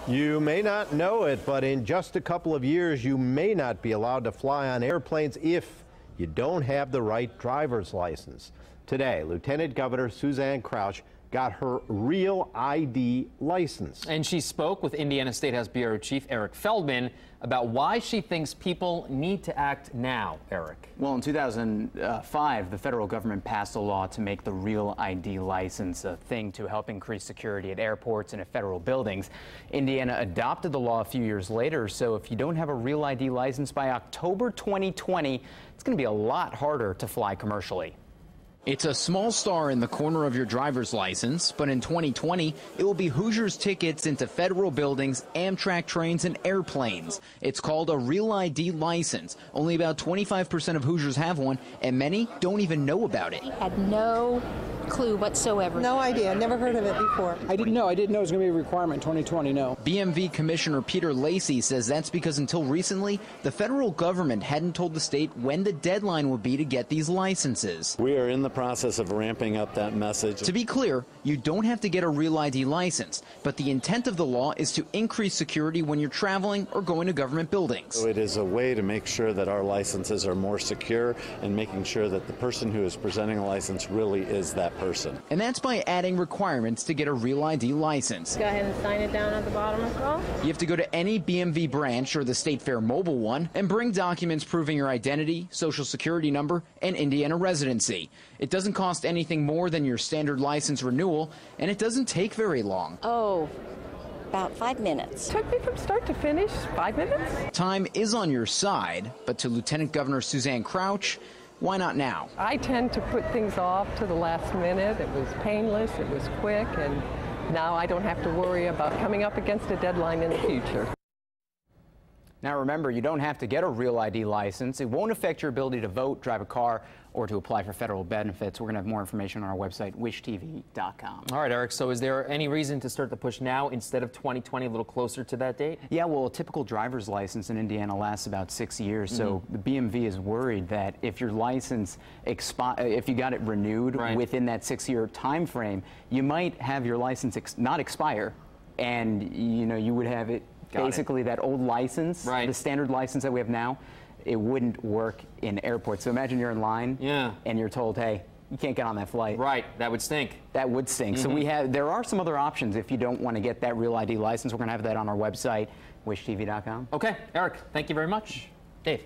You may not know it, but in just a couple of years, you may not be allowed to fly on airplanes if you don't have the right driver's license. Today, Lieutenant Governor Suzanne Crouch got her real ID license. And she spoke with Indiana State House Bureau Chief Eric Feldman about why she thinks people need to act now. Eric. Well, in 2005, the federal government passed a law to make the real ID license a thing to help increase security at airports and at federal buildings. Indiana adopted the law a few years later, so if you don't have a real ID license by October 2020, it's going to be a lot harder to fly commercially. It's a small star in the corner of your driver's license, but in 2020, it will be Hoosiers tickets into federal buildings, Amtrak trains, and airplanes. It's called a Real ID license. Only about 25% of Hoosiers have one, and many don't even know about it. Had no clue whatsoever. No idea. Never heard of it before. I didn't know. It was going to be a requirement in 2020, no. BMV Commissioner Peter Lacey says that's because until recently, the federal government hadn't told the state when the deadline would be to get these licenses. We are in the process of ramping up that message. To be clear, you don't have to get a Real ID license, but the intent of the law is to increase security when you're traveling or going to government buildings. So it is a way to make sure that our licenses are more secure and making sure that the person who is presenting a license really is that person. And that's by adding requirements to get a Real ID license. Go ahead and sign it down at the bottom as well. You have to go to any BMV branch or the State Fair mobile one and bring documents proving your identity, social security number, and Indiana residency. It doesn't cost anything more than your standard license renewal, and it doesn't take very long. Oh, about 5 minutes. Took me from start to finish 5 minutes. Time is on your side, but to Lieutenant Governor Suzanne Crouch, why not now? I tend to put things off to the last minute. It was painless, it was quick, and now I don't have to worry about coming up against a deadline in the future. Now remember, you don't have to get a Real ID license. It won't affect your ability to vote, drive a car, or to apply for federal benefits. We're going to have more information on our website, wishtv.com. All right, Eric, so is there any reason to start the push now instead of 2020, a little closer to that date? Yeah, well, a typical driver's license in Indiana lasts about 6 years, so the BMV is worried that if your license if you got it renewed within that 6-year time frame, you might have your license not expire, and you would have it basically that old license, the standard license that we have now, it wouldn't work in airports. So imagine you're in line and you're told, hey, you can't get on that flight. Right, that would stink. That would stink. So there are some other options if you don't want to get that Real ID license. We're going to have that on our website, wishtv.com. Okay, Eric, thank you very much. Dave.